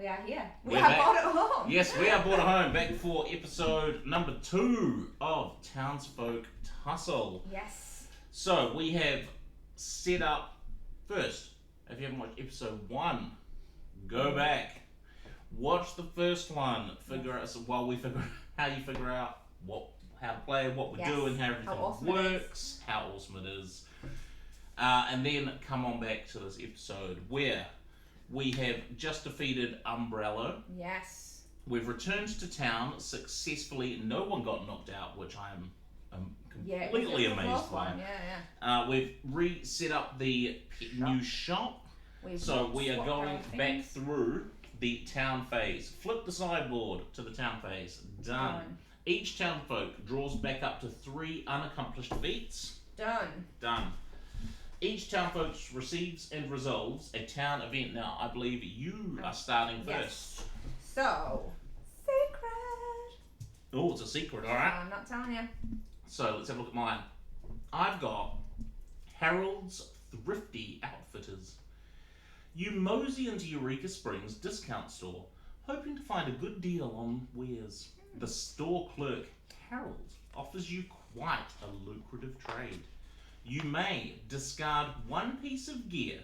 are here. We We're are back. brought it home. Yes, we are brought home back for episode number 2 of Townsfolk Tussle. Yes. So we have set up first. If you haven't watched episode 1, go back, watch the first one, figure out while we figure out how you figure out how to play, what we're doing, how everything works, how awesome it is, and then come on back to this episode where we have just defeated Umbrella. Yes. We've returned to town successfully. No one got knocked out, which I'm completely amazed by. We've reset up the new shop. So we are going back through the town phase. Flip the sideboard to the town phase. Done. Each townfolk draws back up to 3 unaccomplished feats. Done. Each townfolk receives and resolves a town event. Now, I believe you are starting first. So, secret. Oh, it's a secret, alright? I'm not telling you. So, let's have a look at mine. I've got Harold's Thrifty Outfitters. You mosey into Eureka Springs discount store, hoping to find a good deal on wares. The store clerk, Harold, offers you quite a lucrative trade. You may discard 1 piece of gear.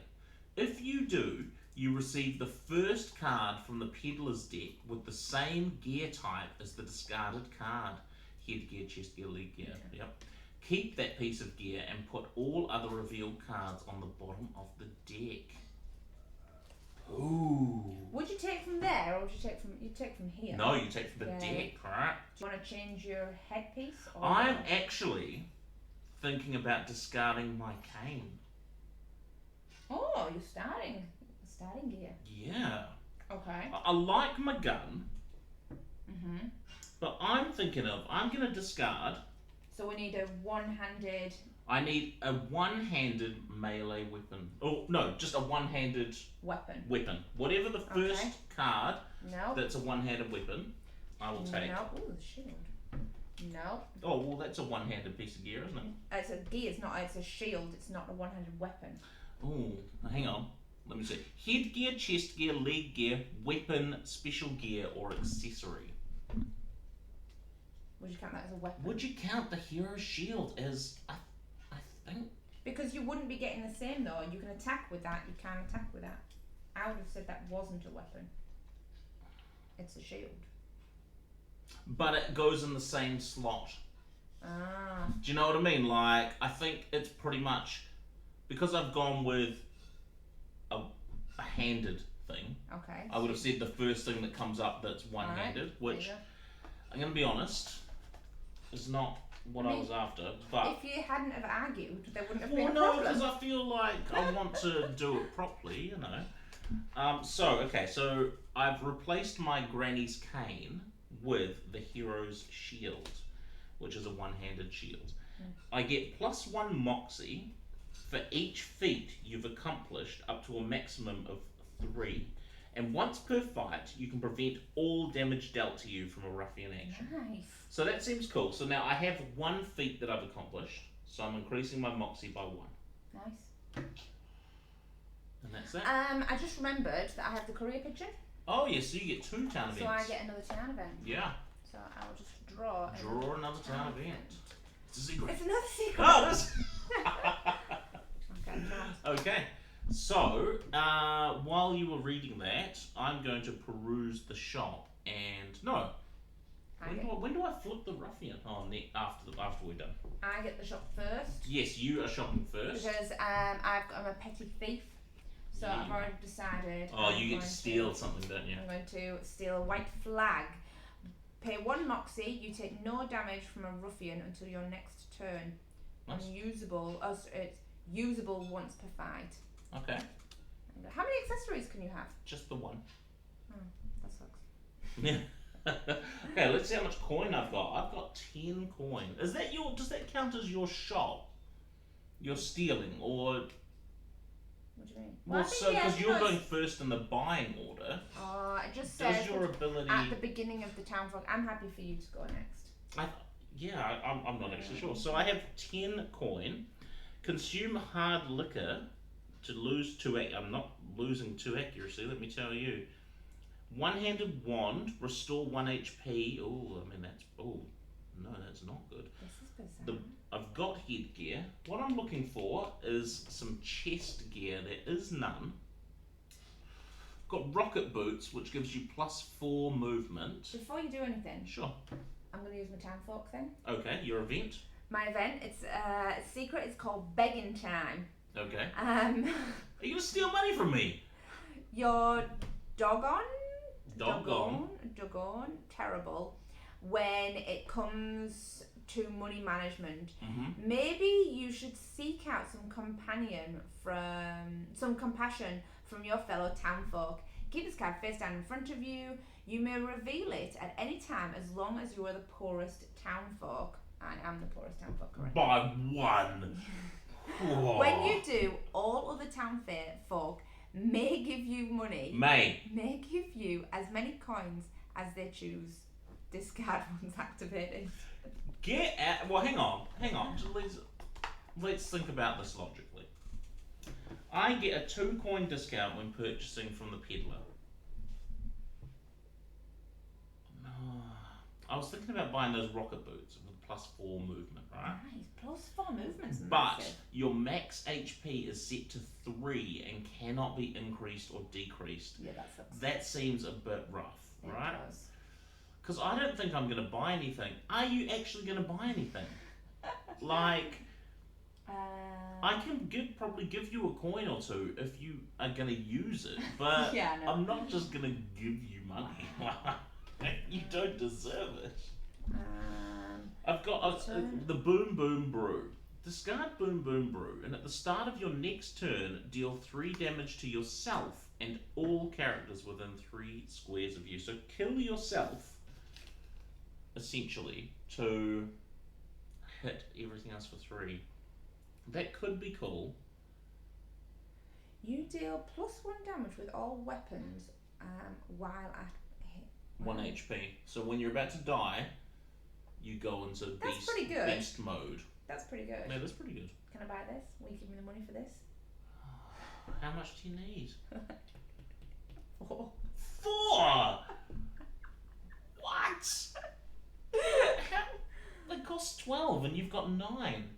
If you do, you receive the first card from the peddler's deck with the same gear type as the discarded card. Headgear, chest gear, leg gear. Yep. Keep that piece of gear and put all other revealed cards on the bottom of the deck. Ooh. Would you take from there, or would you take from here? No, you take from the deck, right? Do you want to change your headpiece? Or I'm actually thinking about discarding my cane. Oh, you're starting gear. Yeah. Okay. I like my gun. Mhm. But I'm going to discard. So we need a one-handed. I need a one-handed melee weapon. Oh, no, just a one-handed weapon. Whatever the first card that's a one-handed weapon, I will take. No. Ooh, the shield. No. Oh, well, that's a one-handed piece of gear, isn't it? It's a gear, it's a shield, it's not a one-handed weapon. Oh, hang on. Let me see. Headgear, chest gear, leg gear, weapon, special gear, or accessory. Would you count that as a weapon? Would you count the hero shield as, I think? Because you wouldn't be getting the same though. You can attack with that, you can attack with that. I would have said that wasn't a weapon. It's a shield. But it goes in the same slot. Ah. Do you know what I mean? Like, I think it's pretty much, because I've gone with a handed thing. Okay. I would have said the first thing that comes up that's one-handed, which, I'm going to be honest, is not what I was after. But if you hadn't have argued, there wouldn't have been a problem. Well, no, because I feel like I want to do it properly, you know. So I've replaced my granny's cane with the hero's shield, which is a one-handed shield. I get +1 moxie for each feat you've accomplished up to a maximum of 3. And once per fight, you can prevent all damage dealt to you from a ruffian action. Nice. So that seems cool. So now I have 1 feat that I've accomplished, so I'm increasing my moxie by 1. Nice. And that's that. I just remembered that I have the career pigeon. Oh yes, so you get 2 town events. So I get another town event. Yeah. So I will just draw another town event. It's a secret. It's another secret. Oh, it is. Okay. Okay. So, while you were reading that, I'm going to peruse the shop, and no. When do I flip the ruffian? Oh, after we're done. I get the shop first. Yes, you are shopping first. Because I'm a petty thief, so I've already decided. Oh, you get to steal something, don't you? I'm going to steal a white flag. Pay 1 moxie. You take no damage from a ruffian until your next turn. Nice. Unusable. It's usable once per fight. Okay. How many accessories can you have? Just the 1. Oh, that sucks. Yeah. Okay, let's see how much coin I've got. I've got 10 coin. Does that count as your shop? You're stealing, or? What do you mean? Well, because you're going first in the buying order. It just says your ability at the beginning of the townfolk. I'm happy for you to go next. I'm not actually sure. So I have 10 coin. Consume hard liquor to lose 2. I'm not losing 2 accuracy. Let me tell you. One-handed wand, restore 1 HP. Oh, I mean that's no, that's not good. This is bizarre. I've got headgear. What I'm looking for is some chest gear. There is none. Got rocket boots, which gives you +4 movement. Before you do anything, Sure. I'm going to use my Townsfolk thing. Okay, your event. My event, it's secret. It's called begging time. Okay. Are you gonna steal money from me? You're doggone terrible when it comes to money management. Mm-hmm. Maybe you should seek out some compassion from your fellow townfolk. Keep this card face down in front of you. You may reveal it at any time as long as you are the poorest townfolk. I am the poorest townfolk currently. By 1. Whoa. When you do, all other townfolk may give you money. May give you as many coins as they choose. Discard once activated. Get at. Well, hang on. Let's think about this logically. I get a 2 coin discount when purchasing from the peddler. No, I was thinking about buying those rocket boots with +4 movement, right? Nice, +4 movement's But massive. your max HP is set to 3 and cannot be increased or decreased. Yeah, that sucks. That seems a bit rough, right? It does. Because I don't think I'm going to buy anything. Are you actually going to buy anything? Like, I can probably give you a coin or 2 if you are going to use it, but yeah, no. I'm not just going to give you money. You don't deserve it. I've got the Boom Boom Brew. Discard Boom Boom Brew, and at the start of your next turn, deal 3 damage to yourself and all characters within 3 squares of you. So kill yourself, essentially, to hit everything else for 3. That could be cool. You deal +1 damage with all weapons while at hit. 1 HP. So when you're about to die, you go into beast mode. That's pretty good. Yeah, that's pretty good. Can I buy this? Will you give me the money for this? How much do you need? 4. 4? What? That costs 12 and you've got 9.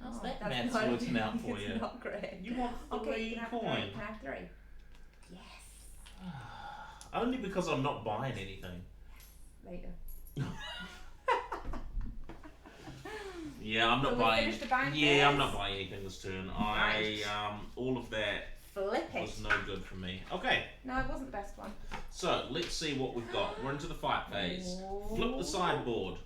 How's that maths working out for you? It's not great. You want 3 coin. Can I have 3? Yes. Only because I'm not buying anything. Later. Yeah, I'm not buying. I'm not buying anything this turn. Right. All of that Flip it. was no good for me. Okay, No, it wasn't the best one. so let's see what we've got. We're into the fight phase. Flip the sideboard.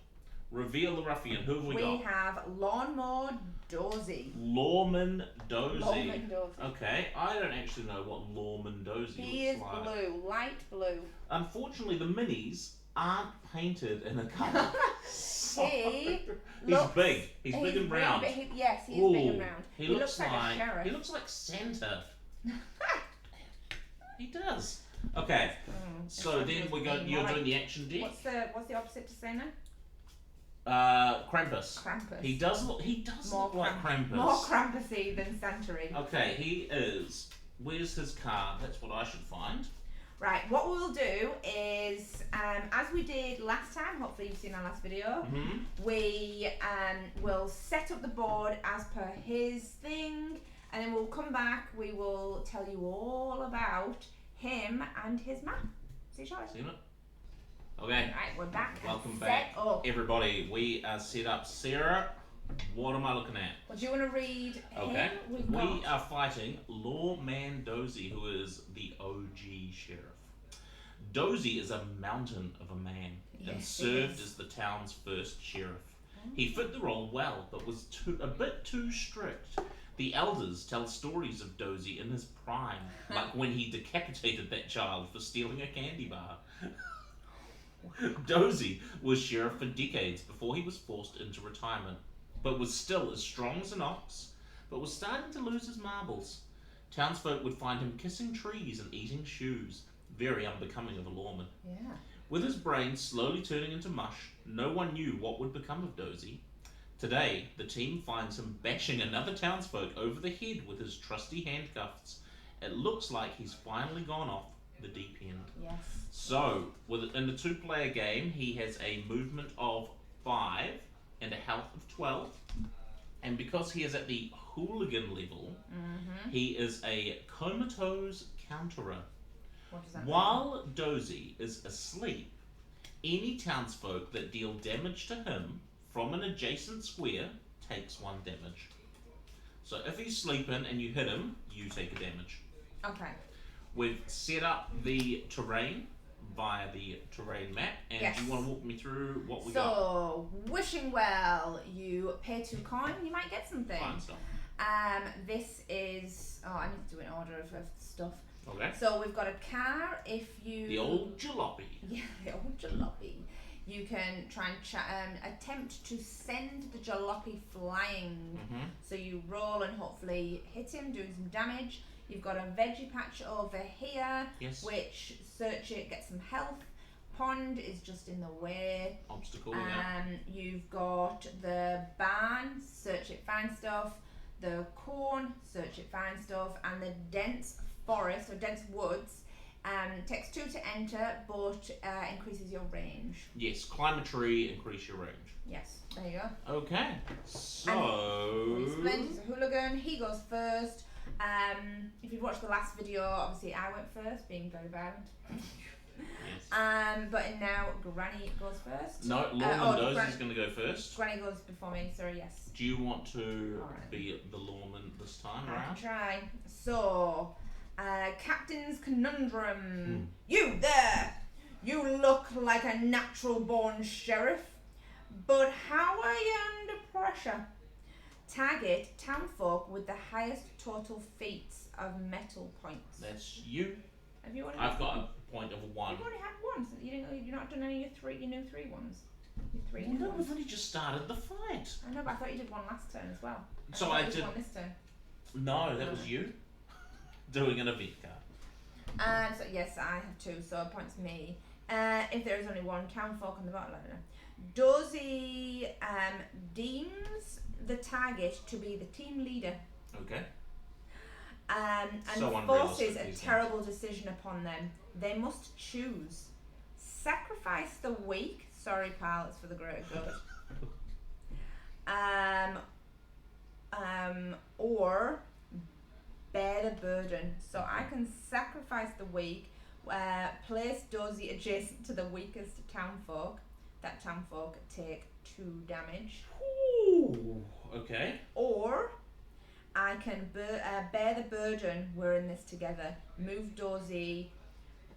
Reveal the ruffian. Who have we got? We have Lawnmower Dozy. Lawman Dozy. Lawman Dozy. Okay, I don't actually know what Lawman Dozy He is looks like. blue, light blue. Unfortunately, the minis aren't painted in a colour. He's looks- big. He's big and round. Yes, he is big and round. He looks like a sheriff. He looks like Santa. He does. Okay, so then we go. You're doing the action deck. What's the opposite to Santa? Krampus. Krampus. He does look like Krampus. More Krampusy than Santa-y. Okay, he is. Where's his card? That's what I should find. Right, what we'll do is, as we did last time, hopefully you've seen our last video, we will set up the board as per his thing, and then we'll come back, we will tell you all about him and his map. See you shortly. See you in a minute. Okay. Right, we're back. Welcome Set back, up. everybody. We are set up. Sarah, what am I looking at? Well, do you want to read Okay. him? We are fighting Lawman Dozy, who is the OG sheriff. Dozy is a mountain of a man and Yes, served he is. as the town's first sheriff. He fit the role well, but was a bit too strict. The elders tell stories of Dozy in his prime, like when he decapitated that child for stealing a candy bar. Dozy was sheriff for decades before he was forced into retirement, but was still as strong as an ox, but was starting to lose his marbles. Townsfolk would find him kissing trees and eating shoes, very unbecoming of a lawman. Yeah. With his brain slowly turning into mush, no one knew what would become of Dozy. Today, the team finds him bashing another townsfolk over the head with his trusty handcuffs. It looks like he's finally gone off the deep end. Yes. So, in the 2-player game, he has a movement of 5 and a health of 12. And because he is at the hooligan level, he is a comatose counterer. What does that While Dozy is asleep, any townsfolk that deal damage to him from an adjacent square takes 1 damage. So if he's sleeping and you hit him, you take a damage. Okay. We've set up the terrain via the terrain map, and do you want to walk me through what we got? So, wishing well, you pay 2 coin, you might get something. Fine stuff. This is, I need to do an order of stuff. Okay. So we've got a car. If you the old jalopy. Yeah, the old jalopy. You can try and attempt to send the jalopy flying. So you roll and hopefully hit him, doing some damage. You've got a veggie patch over here, which search it, get some health. Pond is just in the way. Obstacle, yeah. You've got the barn, search it, find stuff. The corn, search it, find stuff. And the dense forest, or dense woods, takes 2 to enter, but increases your range. Yes, climb a tree, increase your range. Yes, there you go. Okay, so... Splint is a hooligan, he goes first. If you've watched the last video, obviously I went first, being very violent. Yes. But now Granny goes first. No, Lawman Dozy's going to go first. Granny goes before me, sorry, yes. Do you want to be the Lawman this time around? I can try. So, Captain's Conundrum. You there! You look like a natural born sheriff, but how are you under pressure? Target Townsfolk with the highest total feats of metal points. That's you. Have you already? I've got a point of 1. You've already had 1. So you've not done any of your new 3 ones. Your 3 Well, new no, ones. we've only just started the fight. I know, but I thought you did 1 last turn as well. So I did 1 this turn. No, that was you doing an event card. So yes, I have 2. So it points me. If there is only 1 Townsfolk on the bottom line. Dozy deems the target to be the team leader. Okay. And So forces a these terrible decision upon them. They must choose. Sacrifice the weak. Sorry, pal, it's for the greater good. Or bear the burden. So I can sacrifice the weak, place Dozy adjacent to the weakest Townsfolk. That Townsfolk take 2 damage. Ooh, okay. Or I can bear the burden. We're in this together. Move Dozy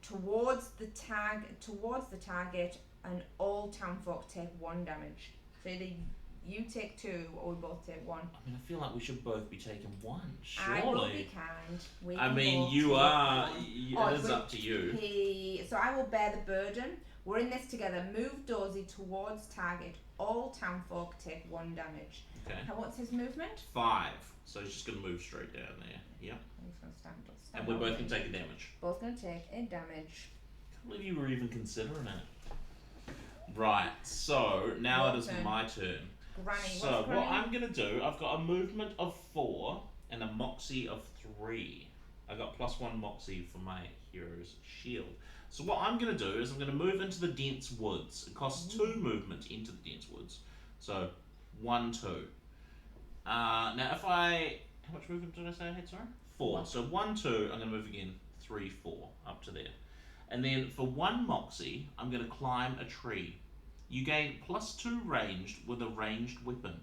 towards the target, and all Townsfolk take 1 damage. So either you take 2, or we both take 1. I mean, I feel like we should both be taking 1. Surely. I will be kind. I mean, you are. It is up to you. So I will bear the burden. We're in this together. Move Dozy towards target. All Townsfolk take 1 damage. Okay. What's his movement? 5. So he's just going to move straight down there. Yep. He's going to stand And we're both going to take a damage. Both going to take a damage. I can't believe you were even considering it. Right. So now it is my turn. Granny, so what I'm going to do, I've got a movement of 4 and a moxie of 3. I got +1 moxie for my hero's shield. So what I'm going to do is I'm going to move into the dense woods. It costs 2 movement into the dense woods. So 1, 2. Now if I... How much movement did I say I had, sorry? 4. So 1, 2, I'm going to move again. 3, 4, up to there. And then for 1 moxie, I'm going to climb a tree. You gain +2 ranged with a ranged weapon.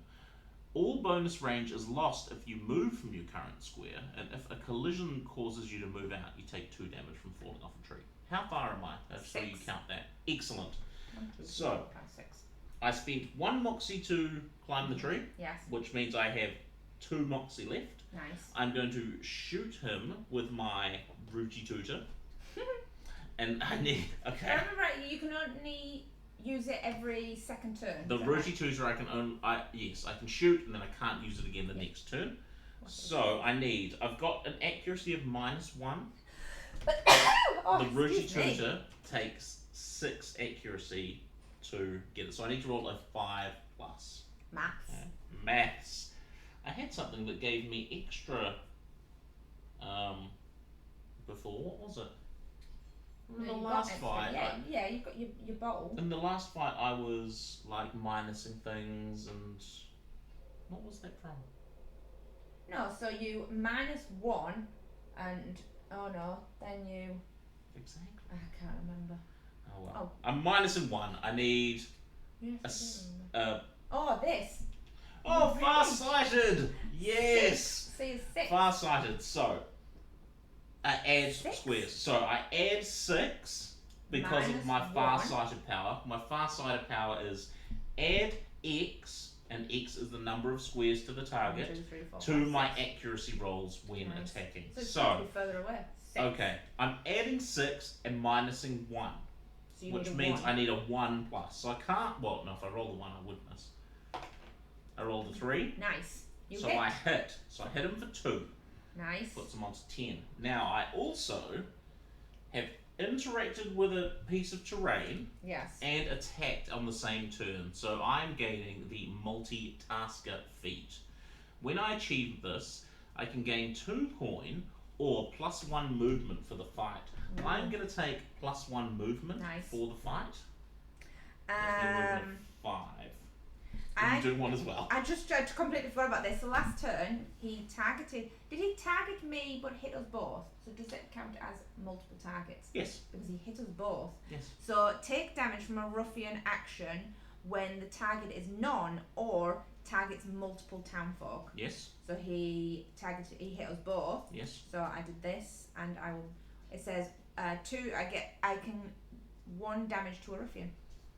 All bonus range is lost if you move from your current square, and if a collision causes you to move out, you take 2 damage from falling off a tree. How far am I? So you count that. Excellent. 1, 2, 3, So, 4, 5, 6. I spent 1 moxie to climb the tree, Yes. which means I have 2 moxie left. Nice. I'm going to shoot him with my Rooty Tooter. And I need... Okay. Remember, you can only use it every second turn. The Rooty Tooter I can only... Yes, I can shoot and then I can't use it again the next turn. So I need... I've got an accuracy of -1. The Rooty Tooter takes 6 accuracy to get it. So I need to roll a 5+. Maths. Maths. I had something that gave me extra before. What was it? In the you got last extra. fight, Yeah, you've got your bowl. in the last fight, I was like minusing things, and what was that from? No, so you -1, and oh no, then you. Exactly. I can't remember. Oh well. Oh. I'm minusing 1. I need Yes, a oh, this. Oh, Really? far-sighted! Yes! So you're 6. Far-sighted. So, I add 6? squares. So I add 6 because of my -1. far-sighted power. My far-sighted power is add X, and X is the number of squares to the target, 1, 2, 3, 4, to 5, my 6. accuracy rolls when Nice. attacking. So it's So, supposed to be further away. 6. okay, I'm adding 6 and minusing 1, So you which need a means 1. I need a 1 plus. So I can't, well, no, if I roll the 1, I would miss. I rolled a 3. Nice. You So hit. I hit. So I hit him for 2. Nice. Puts him on to 10. Now I also have interacted with a piece of terrain Yes. and attacked on the same turn. So I'm gaining the multitasker feat. When I achieve this, I can gain 2 coin or +1 movement for the fight. I'm going to take +1 movement Nice. for the fight. That's the movement of 5. You do 1 as well. I completely forgot about this. So last turn, he targeted. Did he target me but hit us both? So does it count as multiple targets? Yes. Because he hit us both. Yes. So take damage from a ruffian action when the target is none or targets multiple townfolk. Yes. So he hit us both. Yes. So I did this, and I will. It says 2. I can 1 damage to a ruffian.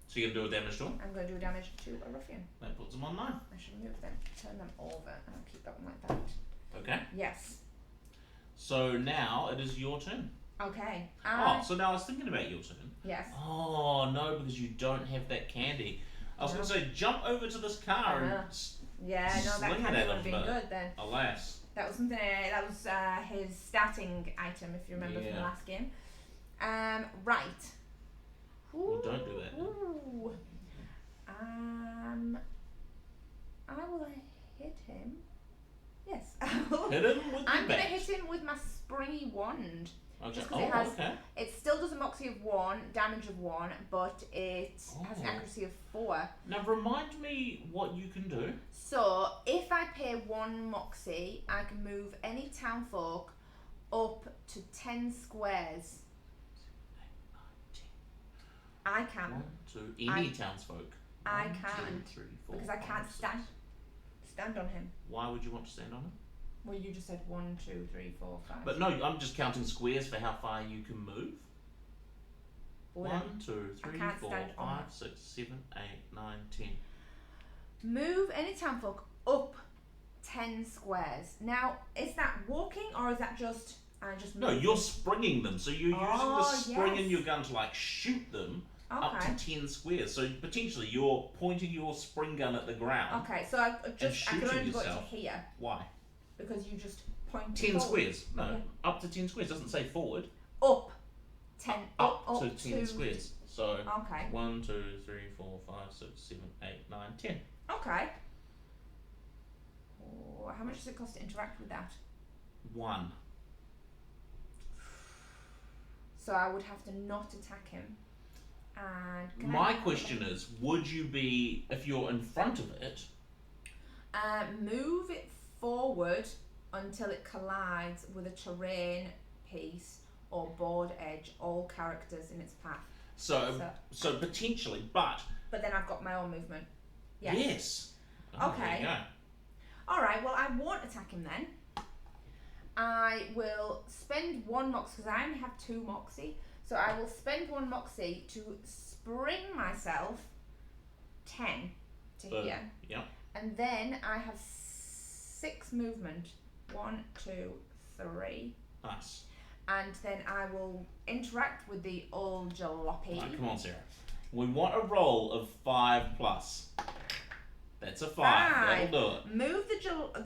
So you're going to do a damage to him? I'm going to do damage to a ruffian. That puts him on 9. I should move them, turn them over, and I'll keep that one like that. Okay. Yes. So now it is your turn. Okay. So now I was thinking about your turn. Yes. Oh, no, because you don't have that candy. I was going to say, jump over to this car and... Yeah, no, that sling it candy at would have him, been but good then. Alas. That was something. That was his starting item, if you remember from the Yeah. last game. Right. Well, don't do that. Ooh. I will hit him. Yes. Hit him with I'm the gonna bat. hit him with my springy wand. Okay. Just 'cause it has- okay. It still does a moxie of 1, damage of 1, but it has an Oh. accuracy of 4. Now remind me what you can do. So if I pay 1 moxie, I can move any townfolk up to 10 squares. I can. 1, 2, any townsfolk. I 1, can, 2, 3, 4, because I 5, can't 6. stand on him. Why would you want to stand on him? Well, you just said 1, 2, 3, 4, 5. But no, I'm just counting squares for how far you can move. Well, 1, 2, 3, can't 4, stand on 5, 6, 7, 8, 9, 10. Move any townfolk up 10 squares. Now, is that walking or is that just I just No, move? you're springing them. So you're using the spring in yes. your gun to like shoot them up Okay. to 10 squares. So potentially you're pointing your spring gun at the ground. Okay, so I can shooting only go to yourself. here Why? because you just point 10 forward. squares. No, Okay. up to 10 squares. Doesn't say forward. Up 10 Up up to 10 squares. So Okay. 1, 2, 3, 4, 5, 6, 7, 8, 9, 10. Okay. Oh, how much does it cost to interact with that? 1. So I would have to not attack him. And can My question is, would you be, if you're in front of it, move it forward until it collides with a terrain piece or board edge, all characters in its path. so potentially, but But then I've got my own movement. Yes. yes. Oh, Okay. There you go. Alright, well I won't attack him then. I will spend 1 moxie because I only have 2 moxie. So I will spend 1 moxie to spring myself 10 to here. Yeah. And then I have 6 movement. 1, 2, 3. Nice. And then I will interact with the old jalopy. Right, come on, Sarah. We want a roll of 5 plus. That's a 5. 5. That'll do it. Move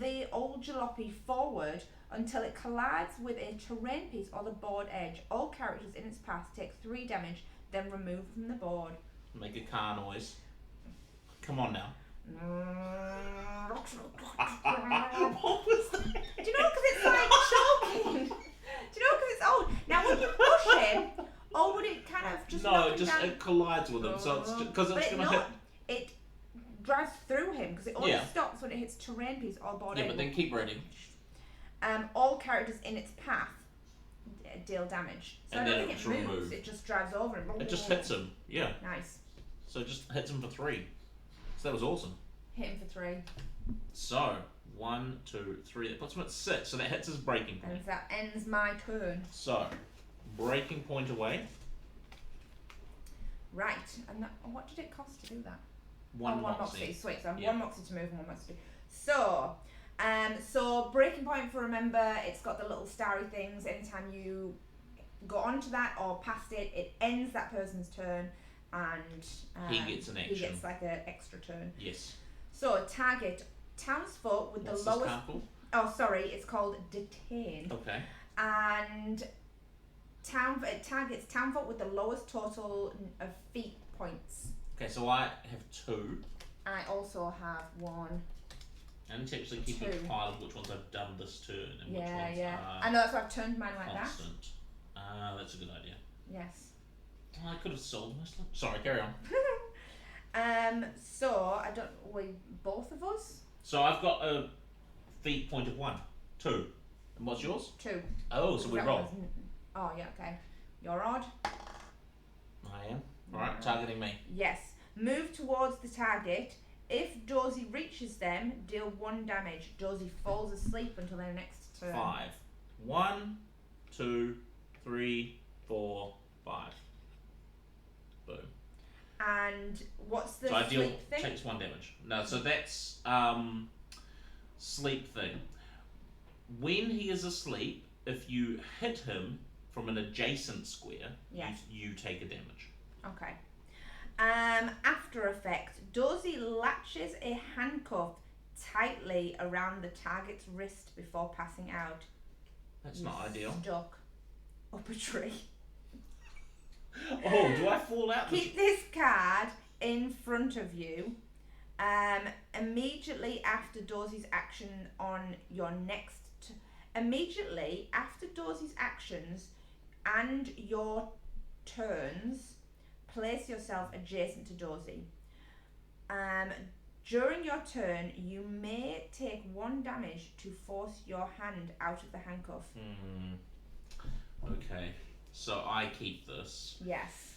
the old jalopy forward until it collides with a terrain piece or the board edge. All characters in its path take 3 damage, then remove from the board. Make a car noise. Come on now. Do What was that? you know, because it's like choking. Do you know, because it's old. Now, when you push him, all would it collides with him, so it's because it's going to hit. It drives through him because it only stops when it hits terrain piece or board. Yeah, but then keep reading. All characters in its path deal damage. So and I then don't think it moves. removed. It just drives over him. It just hits him. Yeah. Nice. So it just hits him for 3. So that was awesome. Hit him for 3. So 1, 2, 3. That puts him at 6. So that hits his breaking point. And that ends my turn. So breaking point away. Right. And what did it cost to do that? One moxie. Sweet. So I'm 1 moxie to move and 1 moxie to do. So breaking point, for remember, it's got the little starry things. Anytime you go onto that or past it, it ends that person's turn, and he gets an action. He gets like an extra turn. Yes. So target townsfolk with What's the lowest. This card called? Oh, sorry, it's called detain. Okay. And it targets townfolk with the lowest total of feat points. Okay, so I have 2. I also have 1. I need to actually keep a pile of which ones I've done this turn and which ones are I know, that's why I've turned mine like constant. That's a good idea. that. Yes. I could have sold my stuff. Sorry, carry on. So I don't. Both of us. So I've got a feat point of 1, 2. And what's yours? 2. Oh, so we roll. Oh yeah, okay. You're odd. I am. Alright, targeting me. Yes. Move towards the target. If Dozy reaches them, deal 1 damage. Dozy falls asleep until their next turn. 5. 1, 2, 3, 4, 5. Boom. And what's the so sleep thing? Takes 1 damage. No, so that's sleep thing. When he is asleep, if you hit him from an adjacent square, you take a damage. Okay. After effect, Dozy latches a handcuff tightly around the target's wrist before passing out. That's not ideal. Stuck up a tree. Oh, do I fall out? Keep this card in front of you. Immediately after Dozy's action on your next... Immediately after Dozy's actions and your turns, place yourself adjacent to Dozy. During your turn, you may take 1 damage to force your hand out of the handcuff. Okay, so I keep this. Yes.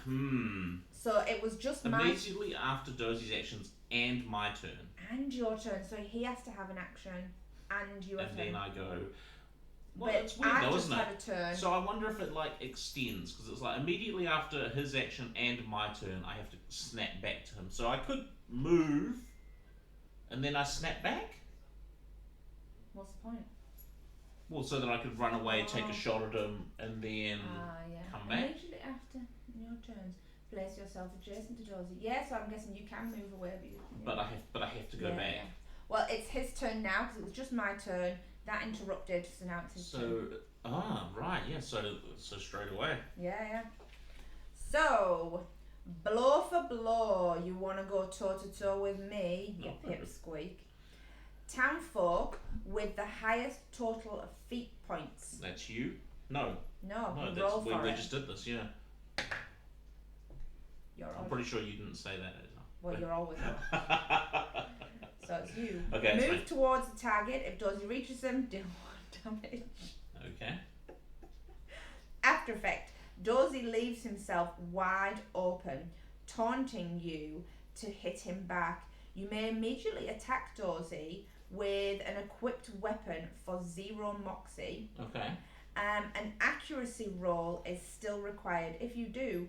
So it was just immediately after Dozy's actions and my turn. And your turn, so he has to have an action, and you have and turn. Then I go. Well, but it's weird though, isn't it? had a turn. So I wonder if it like extends because it's like immediately after his action and my turn, I have to snap back to him. So I could move, and then I snap back. What's the point? Well, so that I could run away, take a shot at him, and then come back. Immediately after your turns, place yourself adjacent to Dozy. Yeah, so I'm guessing you can move away, but I have to go back. Yeah. Well, it's his turn now because it was just my turn. That interrupted, so now it's his turn. Right, yeah. So straight away. Yeah. So, blow for blow, you want to go toe to toe with me, you pipsqueak. Townfolk with the highest total of feat points. That's you? No, roll for we it. just did this, yeah. I'm pretty sure you didn't say that. Well, you're always up. So it's you. Okay, move towards the target. If Dozy reaches them, deal 1 damage. Okay. After effect, Dozy leaves himself wide open, taunting you to hit him back. You may immediately attack Dozy with an equipped weapon for 0 moxie. Okay. An accuracy roll is still required. If you do,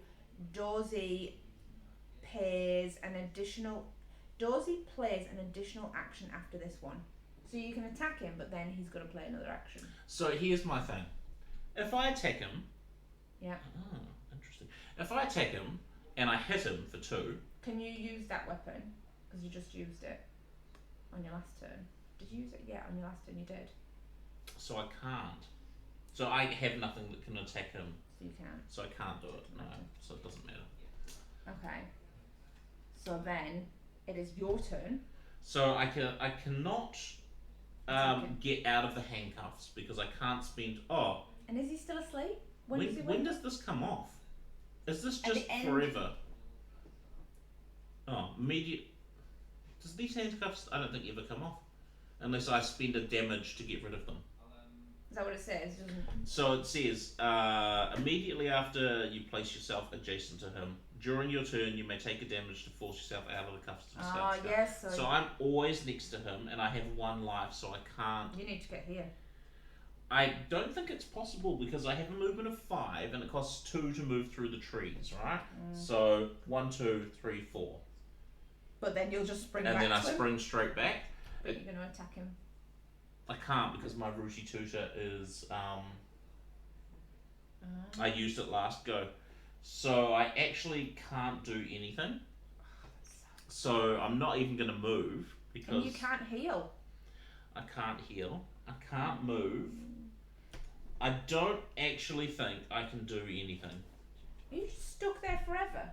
Dozy plays an additional action after this one. So you can attack him, but then he's going to play another action. So here's my thing. If I attack him... Yeah. Oh, interesting. If I attack him and I hit him for 2... Can you use that weapon? Because you just used it on your last turn. Did you use it? Yeah, on your last turn you did. So I can't. So I have nothing that can attack him. So you can't. So I can't do it. No. So it doesn't matter. Okay. So then it is your turn. So I cannot get out of the handcuffs because I can't spend. Oh. And is he still asleep? When does this come off? Is this At just the end- forever? Oh, immediate. Does these handcuffs, I don't think, ever come off? Unless I spend a damage to get rid of them. Is that what it says? So it says, immediately after you place yourself adjacent to him, during your turn you may take a damage to force yourself out of the cuffs of his Oh, yes. So I'm always next to him, and I have 1 life, so I can't... You need to get here. I don't think it's possible, because I have a movement of 5, and it costs 2 to move through the trees, right? So 1, 2, 3, 4. But then you'll just spring and back then I to him. spring straight back. But you're going to attack him. I can't, because my Rushi Tutor is... I used it last go. So I actually can't do anything. So I'm not even going to move, because... And you can't heal. I can't heal. I can't move. I don't actually think I can do anything. Are you just stuck there forever?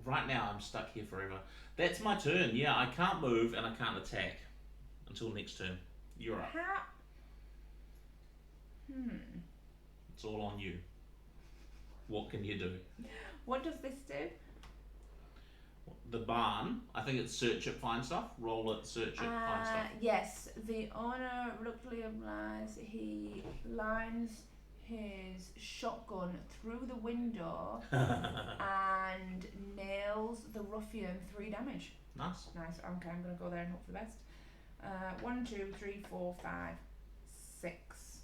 Right now I'm stuck here forever. That's my turn. Yeah, I can't move and I can't attack until next turn. You're up. How? It's all on you. What can you do? What does this do? The barn, I think it's search it, find stuff. Roll it, search it, find stuff. Yes, the owner reluctantly obliges. He lines his shotgun through the window and nails the ruffian 3 damage. Nice. Nice. Okay, I'm going to go there and hope for the best. 1, 2, 3, 4, 5, 6.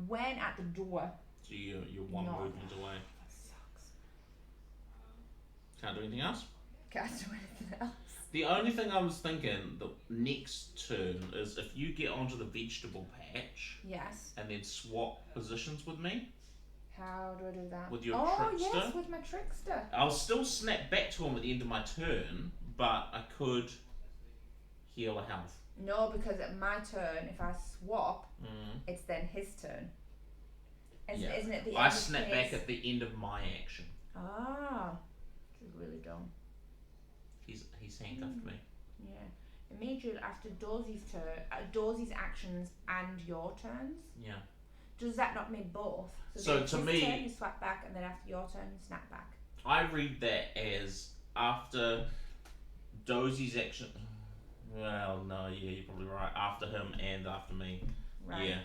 When at the door. So you're 1 movement away. That sucks. Can't do anything else? Can't do anything else. The only thing I was thinking the next turn is if you get onto the vegetable patch. Yes. And then swap positions with me. How do I do that? With your trickster? trickster? Yes, with my trickster. I'll still snap back to him at the end of my turn, but I could heal a health. No, because at my turn, if I swap, it's then his turn. Isn't it the end I of snap his? back at the end of my action. Ah, which is really dumb. He's handcuffed me. Yeah. Immediately after Dozy's turn, Dozy's actions and your turns. Yeah. Does that not mean both? So then to his me- turn, you swap back, and then after your turn, you snap back. I read that as after Dozy's action. Well, no, yeah, you're probably right. After him and after me. Right. Yeah.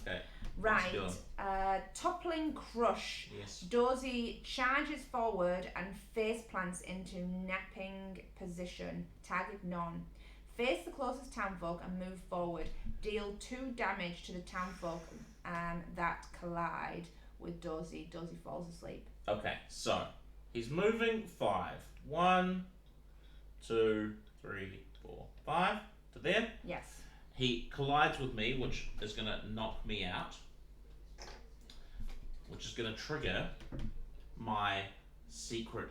Okay. What's he Right. doing? Toppling crush. Yes. Dozy charges forward and face plants into napping position. Target none. Face the closest townfolk and move forward. Deal 2 damage to the townfolk that collide with Dozy. Dozy falls asleep. Okay, so he's moving 5. 1, 2, 3, 4, 5 to there. Yes. He collides with me, which is going to knock me out, which is going to trigger my secret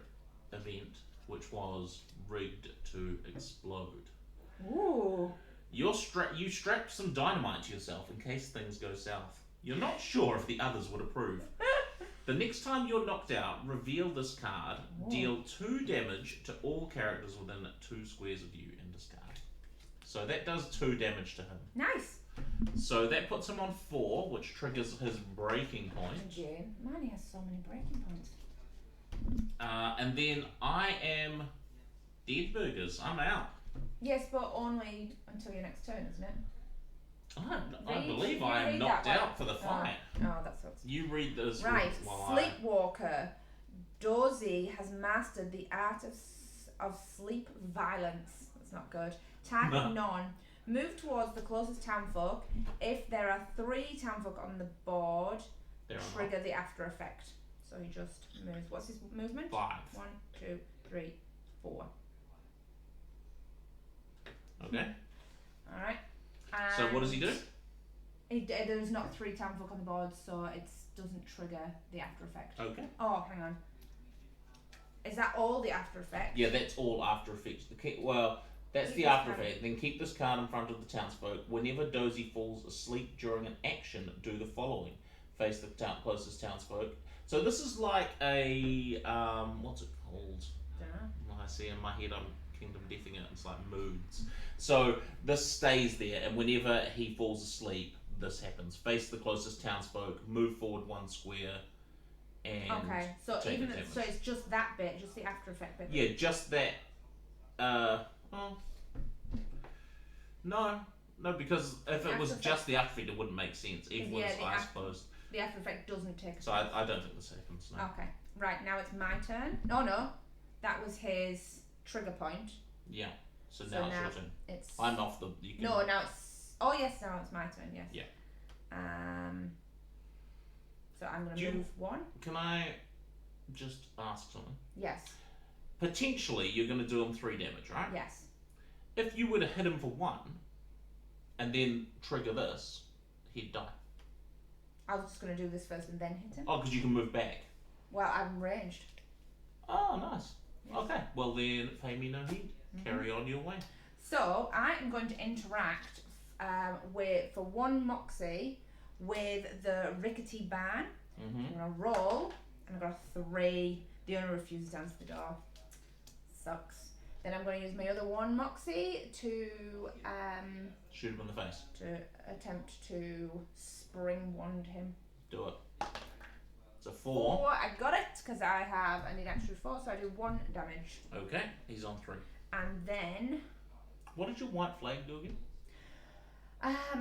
event, which was rigged to explode. Ooh. You strapped some dynamite to yourself in case things go south. You're not sure if the others would approve. The next time you're knocked out, reveal this card. Ooh. Deal 2 damage to all characters within 2 squares of you and discard. So that does 2 damage to him. Nice. So that puts him on 4, which triggers his breaking point. Jane. Man, he has so many breaking points. And then I am dead burgers. I'm out. Yes, but only until your next turn, isn't it? I believe you I am read knocked that out one? for the fight. Oh, that sucks. You read this Right, while Sleepwalker. Dozy has mastered the art of sleep violence. That's not good. Target none. Move towards the closest townfolk. If there are 3 townfolk on the board, trigger the after effect. So he just moves. What's his movement? 5. 1, 2, 3, 4. Okay. Alright. So what does he do? There's not 3 townfolk on the board, so it doesn't trigger the after effect. Okay. Oh, hang on. Is that all the after effect? Yeah, that's all after effects. That's Keep the this after card. effect. Then keep this card in front of the townsfolk. Whenever Dozy falls asleep during an action, do the following. Face the closest townsfolk. So this is like a what's it called? Dunno. I see in my head I'm Kingdom Deathing it. It's like moods. So this stays there, and whenever he falls asleep, this happens. Face the closest townsfolk. Move forward 1 square. and Okay, so take even the damage. so, it's just that bit, just the after effect bit. Yeah, just that. Well, no, because if it was just the after effect, it wouldn't make sense. Everyone's eyes closed. The after effect doesn't take. So I don't think this happens. No. Okay, right now it's my turn. Oh no, that was his trigger point. Yeah. So now it's your turn. It's. I'm off the. You can... No, now it's. Oh yes, now it's my turn. Yes. Yeah. So I'm gonna move one. Can I just ask something? Yes. Potentially, you're gonna do him 3 damage, right? Yes. If you were to hit him for 1, and then trigger this, he'd die. I was just gonna do this first and then hit him. Oh, because you can move back. Well, I'm ranged. Oh, nice. Yes. Okay. Well then, pay me no heed. Carry on your way. So I am going to interact for 1 moxie with the rickety ban. I'm gonna roll, and I got a 3. The owner refuses to answer the door. Sucks. Then I'm going to use my other 1 moxie to shoot him in the face. To attempt to spring wand him. Do it. It's a 4. 4. I got it because I need extra 4, so I do 1 damage. Okay, he's on 3. And then. What did your white flag do again?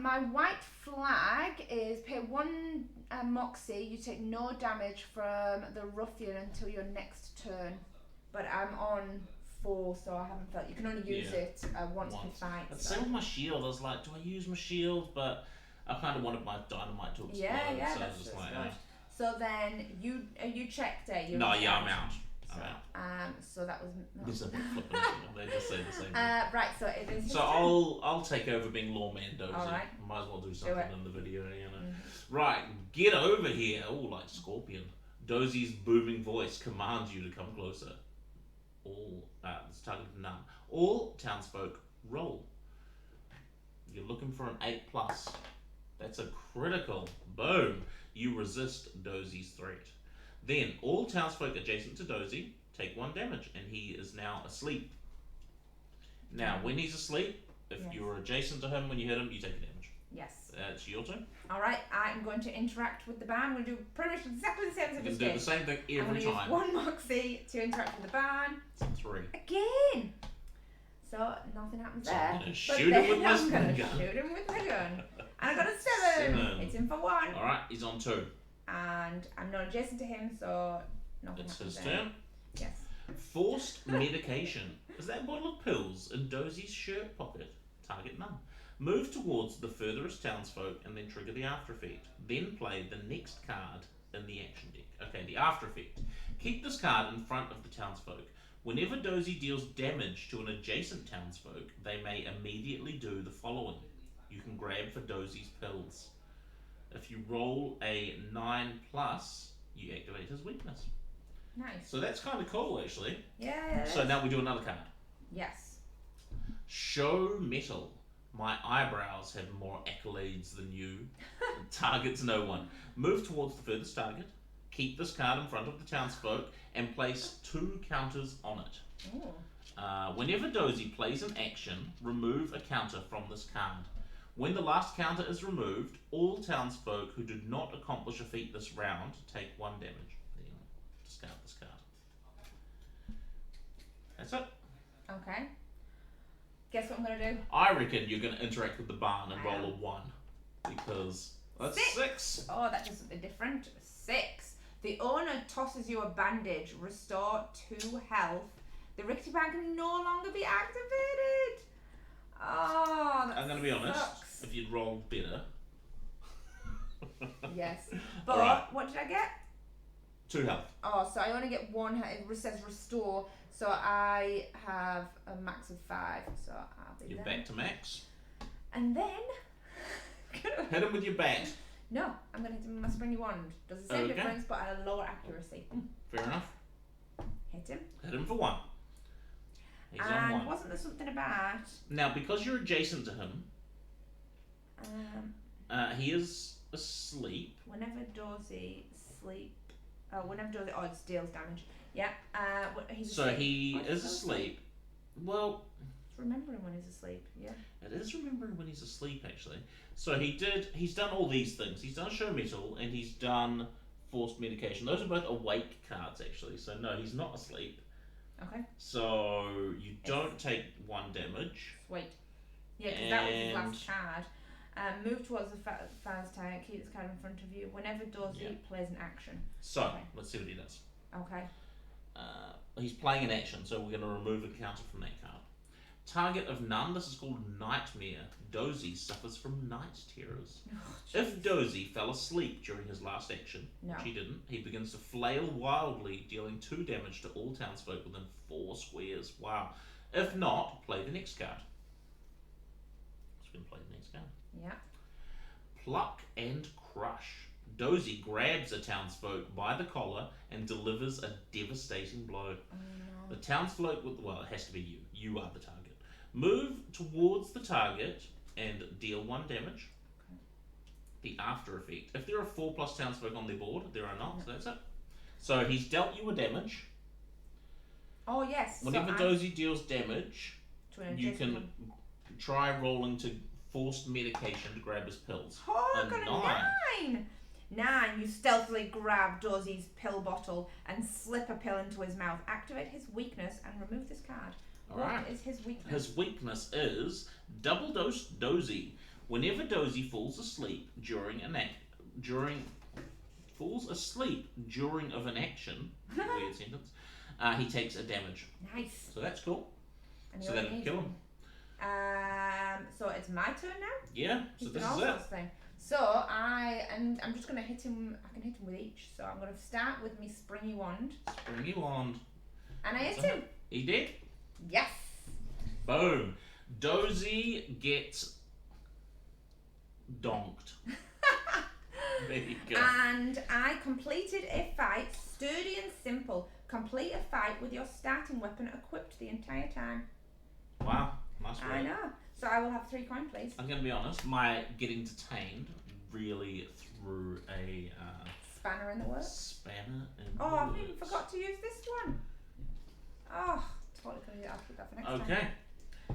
My white flag is pay 1 moxie. You take no damage from the ruffian until your next turn. But I'm on 4, so I haven't felt. You can only use it once per fight. It's same with my shield. I was like, do I use my shield? But I kind of wanted my dynamite to explode. Yeah, so that's just good. like, So then you checked it. I'm out. So that was. There's a bit flipping. They just say the same thing. Right, so it is. So I'll take over being Lawman Dozy. All right. Might as well do something in the video, you know. Right, get over here. Oh, like Scorpion. Dozy's booming voice commands you to come closer. It's targeted none. All townsfolk roll. You're looking for an 8+. That's a critical. Boom. You resist Dozy's threat. Then, all townsfolk adjacent to Dozy take 1 damage, and he is now asleep. Now, when he's asleep, if you're adjacent to him when you hit him, you take a damage. Yes. That's your turn. Alright, I'm going to interact with the ban. We'll do pretty much exactly the same as I just did. You can do the same thing every time. I'm going to use 1 moxie to interact with the ban. It's 3. Again! So, nothing happens there. I'm going to shoot him with my gun. I'm going to shoot him with my gun. And I got a 7. Hits him for 1. Alright, he's on 2. And I'm not adjacent to him, so nothing happens there. It's his turn. Yes. Forced medication. Is that a bottle of pills in Dozy's shirt pocket? Target none. Move towards the furthest townsfolk and then trigger the after effect. Then play the next card in the action deck. Okay, the after effect. Keep this card in front of the townsfolk. Whenever Dozy deals damage to an adjacent townsfolk, they may immediately do the following. You can grab for Dozy's pills. If you roll a 9+, you activate his weakness. Nice. So that's kind of cool, actually. Yeah. So now we do another card. Yes. Show metal. My eyebrows have more accolades than you. Targets no one. Move towards the furthest target. Keep this card in front of the townsfolk and place 2 counters on it. Ooh. Whenever Dozy plays an action, remove a counter from this card. When the last counter is removed, all townsfolk who did not accomplish a feat this round take 1 damage. Then discard this card. That's it. Okay. Guess what I'm going to do? I reckon you're going to interact with the barn and roll a 1. Because that's 6. Oh, that does something different. 6. The owner tosses you a bandage. Restore 2 health. The rickety ban can no longer be activated. Oh, that I'm going to be honest. sucks. If you'd rolled better. Yes. But right. What did I get? 2 health. Oh, so I only get 1 health. It says restore. So I have a max of 5. So I'll be You're there. back to max. And then... Hit him with your bat. No, I'm going to hit him with my springy wand. Does the same difference, but at a lower accuracy. Fair enough. Hit him. Hit him for 1. He's on And 1. wasn't there something about... Now, because you're adjacent to him, he is asleep. Whenever Dozy sleep... whenever Dozy... Oh, it deals damage. Yeah. He's So asleep. he is asleep. Well... It's remembering when he's asleep, yeah. It is remembering when he's asleep, actually. So he's done all these things. He's done show metal, and he's done forced medication. Those are both awake cards, actually. So no, he's not asleep. Okay. So you don't take 1 damage. Sweet. Yeah, because that was his last card. Move towards the fire's target. Keep this card in front of you. Whenever Dozy plays an action. So okay. let's see what he does. Okay. He's playing an action, so we're going to remove a counter from that card. Target of none. This is called Nightmare. Dozy suffers from night terrors. Oh, if Dozy fell asleep during his last action, which he didn't, he begins to flail wildly, dealing 2 damage to all townsfolk within 4 squares. Wow. If not, play the next card. Just going to play the next card. Yeah. Pluck and Crush. Dozy grabs a townsfolk by the collar and delivers a devastating blow. Oh, no. The townsfolk, well, it has to be you. You are the target. Move towards the target and deal 1 damage. Okay. The after effect. If there are 4+ townsfolk on their board, there are not, so that's it. So he's dealt you a damage. Oh, yes. Whenever Dozy deals damage, you can try rolling to forced medication to grab his pills. Oh, I got a 9! 9. You stealthily grab Dozy's pill bottle and slip a pill into his mouth. Activate his weakness and remove this card. What is his weakness? His weakness is double dose Dozy. Whenever Dozy falls asleep during of an action, weird sentence, he takes a damage. Nice. So that's cool. And so that'll kill him. So it's my turn now? Yeah, so this is it. Thing. So I'm just gonna hit him. I can hit him with each. So I'm gonna start with me springy wand. Springy wand. And I hit him. He did? Yes. Boom. Dozy gets donked. There you go. And I completed a fight, sturdy and simple. Complete a fight with your starting weapon equipped the entire time. Wow, nice work. I know. So I will have 3 coin, please. I'm going to be honest, my getting detained really threw a... spanner in the works? Spanner in the works. works. I even forgot to use this one. Oh, totally could have put that for next time. Okay.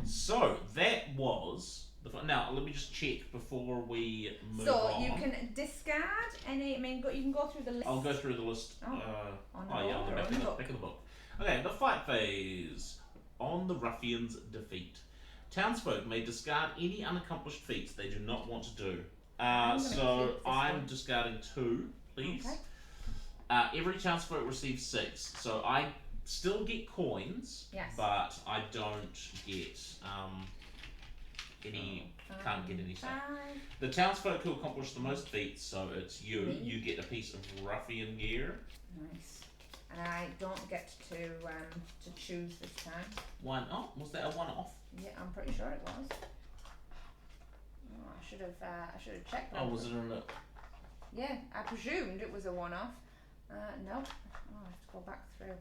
So, that was... Now, let me just check before we move on. So, you can discard any... you can go through the list. I'll go through the list. On the back of the book. Okay, the fight phase. On the ruffian's defeat. Townsfolk may discard any unaccomplished feats they do not want to do. So I'm discarding 2, please. Okay. Every townsfolk receives 6. So I still get coins, but I don't get any. Can't get any stuff. The townsfolk who accomplish the most feats, so it's you. Me? You get a piece of ruffian gear. Nice. And I don't get to choose this time. Was that a one-off? Yeah, I'm pretty sure it was. Oh, I should have checked that. Oh, was it in the... Yeah, I presumed it was a one-off. No. Oh, I have to go back through.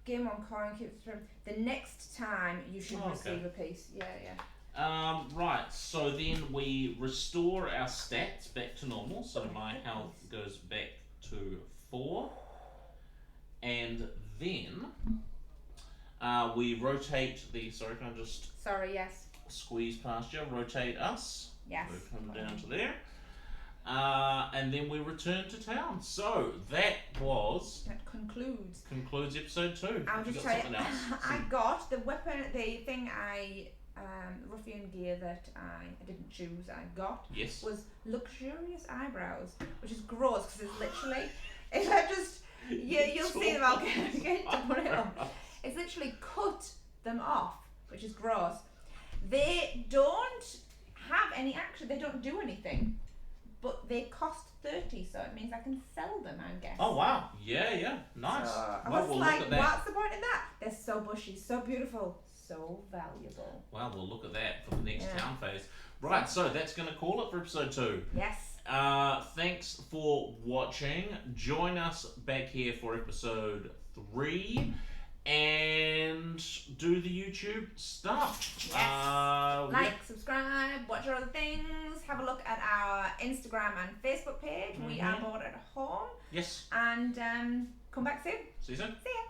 Game on coin keeps through. The next time you should receive a piece. Yeah. Right, so then we restore our stats back to normal. So my health goes back to 4. And then we rotate the... Sorry, can I just... yes. Squeeze past you. Rotate us. Yes. We come down to there. And then we return to town. So that concludes episode 2. I'll just tell you, I got the weapon, the thing ruffian gear that I didn't choose. I got was luxurious eyebrows, which is gross because it's literally, if I just you'll see them. I'll get to put it on. It's literally cut them off, which is gross. They don't have any action. They don't do anything. But they cost 30, so it means I can sell them, I guess. Oh, wow. Yeah. Nice. So I was like, what's the point in that? They're so bushy, so beautiful, so valuable. Wow, we'll look at that for the next town phase. Right, so that's going to call it for episode 2. Yes. Thanks for watching. Join us back here for episode 3. And do the YouTube stuff. Yes. Subscribe, watch our other things. Have a look at our Instagram and Facebook page. We are bored at home. Yes. And come back soon. See you soon. See ya.